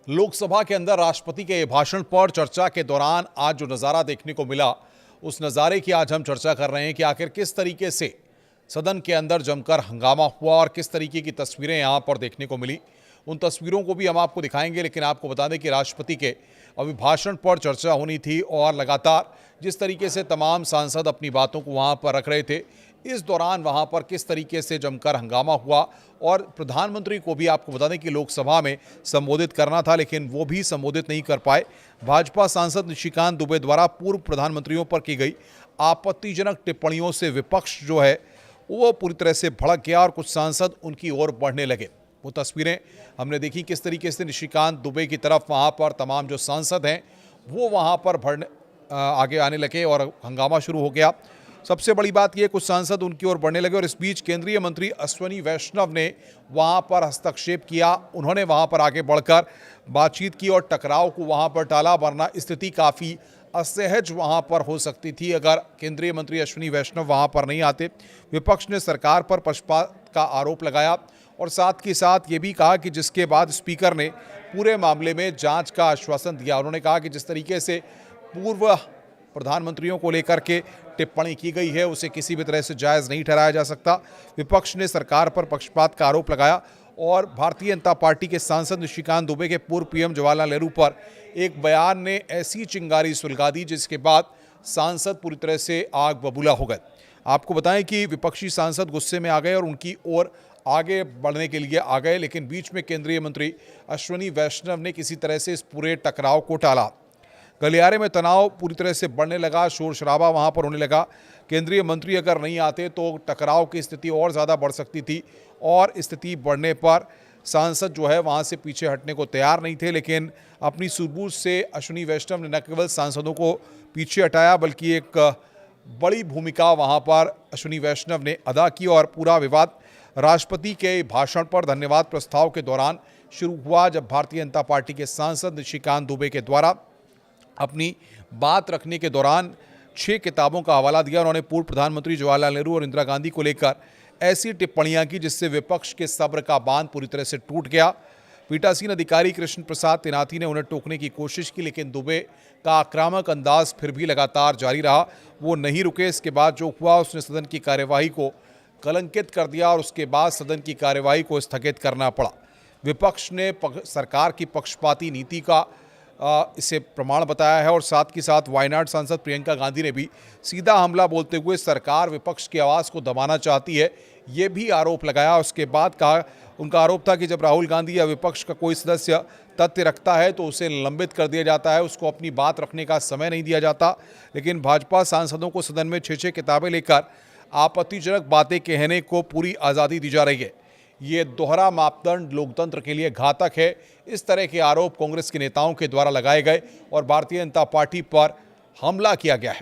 लोकसभा के अंदर राष्ट्रपति के भाषण पर चर्चा के दौरान आज जो नज़ारा देखने को मिला, उस नज़ारे की आज हम चर्चा कर रहे हैं कि आखिर किस तरीके से सदन के अंदर जमकर हंगामा हुआ और किस तरीके की तस्वीरें यहां पर देखने को मिली। उन तस्वीरों को भी हम आपको दिखाएंगे, लेकिन आपको बता दें कि राष्ट्रपति के अभिभाषण पर चर्चा होनी थी और लगातार जिस तरीके से तमाम सांसद अपनी बातों को वहां पर रख रहे थे, इस दौरान वहां पर किस तरीके से जमकर हंगामा हुआ। और प्रधानमंत्री को भी आपको बता दें कि लोकसभा में संबोधित करना था, लेकिन वो भी संबोधित नहीं कर पाए। भाजपा सांसद निशिकांत दुबे द्वारा पूर्व प्रधानमंत्रियों पर की गई आपत्तिजनक टिप्पणियों से विपक्ष जो है वो पूरी तरह से भड़क गया और कुछ सांसद उनकी ओर बढ़ने लगे। वो तस्वीरें हमने देखी किस तरीके से निशिकांत दुबे की तरफ वहाँ पर तमाम जो सांसद हैं वो वहाँ पर आगे आने लगे और हंगामा शुरू हो गया। सबसे बड़ी बात यह, कुछ सांसद उनकी ओर बढ़ने लगे और इस बीच केंद्रीय मंत्री अश्विनी वैष्णव ने वहां पर हस्तक्षेप किया। उन्होंने वहां पर आगे बढ़कर बातचीत की और टकराव को वहां पर टाला, वरना स्थिति काफ़ी असहज वहां पर हो सकती थी अगर केंद्रीय मंत्री अश्विनी वैष्णव वहां पर नहीं आते। विपक्ष ने सरकार पर पक्षपात का आरोप लगाया और साथ ही साथ ये भी कहा कि जिसके बाद स्पीकर ने पूरे मामले में जाँच का आश्वासन दिया। उन्होंने कहा कि जिस तरीके से पूर्व प्रधानमंत्रियों को लेकर के टिप्पणी की गई है उसे किसी भी तरह से जायज़ नहीं ठहराया जा सकता। विपक्ष ने सरकार पर पक्षपात का आरोप लगाया और भारतीय जनता पार्टी के सांसद निशिकांत दुबे के पूर्व पीएम जवाहरलाल नेहरू पर एक बयान ने ऐसी चिंगारी सुलगा दी जिसके बाद सांसद पूरी तरह से आग बबूला हो गए। आपको बताएं कि विपक्षी सांसद गुस्से में आ गए और उनकी ओर आगे बढ़ने के लिए आ गए, लेकिन बीच में केंद्रीय मंत्री अश्विनी वैष्णव ने किसी तरह से इस पूरे टकराव को टाला। गलियारे में तनाव पूरी तरह से बढ़ने लगा, शोर शराबा वहां पर होने लगा। केंद्रीय मंत्री अगर नहीं आते तो टकराव की स्थिति और ज़्यादा बढ़ सकती थी और स्थिति बढ़ने पर सांसद जो है वहां से पीछे हटने को तैयार नहीं थे, लेकिन अपनी सूझबूझ से अश्विनी वैष्णव ने न केवल सांसदों को पीछे हटाया बल्कि एक बड़ी भूमिका वहां पर अश्विनी वैष्णव ने अदा की और पूरा विवाद राष्ट्रपति के भाषण पर धन्यवाद प्रस्ताव के दौरान शुरू हुआ, जब भारतीय जनता पार्टी के सांसद निशिकांत दुबे के द्वारा अपनी बात रखने के दौरान 6 किताबों का हवाला दिया। उन्होंने पूर्व प्रधानमंत्री जवाहरलाल नेहरू और इंदिरा गांधी को लेकर ऐसी टिप्पणियां की जिससे विपक्ष के सब्र का बांध पूरी तरह से टूट गया। पीठासीन अधिकारी कृष्ण प्रसाद तिनाथी ने उन्हें टोकने की कोशिश की, लेकिन दुबे का आक्रामक अंदाज फिर भी लगातार जारी रहा। वो नहीं रुके। इसके बाद जो हुआ उसने सदन की कार्यवाही को कलंकित कर दिया और उसके बाद सदन की कार्यवाही को स्थगित करना पड़ा। विपक्ष ने सरकार की पक्षपाती नीति का इसे प्रमाण बताया है और साथ ही साथ वायनाड सांसद प्रियंका गांधी ने भी सीधा हमला बोलते हुए सरकार विपक्ष की आवाज़ को दबाना चाहती है, ये भी आरोप लगाया। उसके बाद कहा, उनका आरोप था कि जब राहुल गांधी या विपक्ष का कोई सदस्य तथ्य रखता है तो उसे निलंबित कर दिया जाता है, उसको अपनी बात रखने का समय नहीं दिया जाता। लेकिन भाजपा सांसदों को सदन में 6-6 किताबें लेकर आपत्तिजनक बातें कहने को पूरी आज़ादी दी जा रही है। ये दोहरा मापदंड लोकतंत्र के लिए घातक है। इस तरह के आरोप कांग्रेस के नेताओं के द्वारा लगाए गए और भारतीय जनता पार्टी पर हमला किया गया है।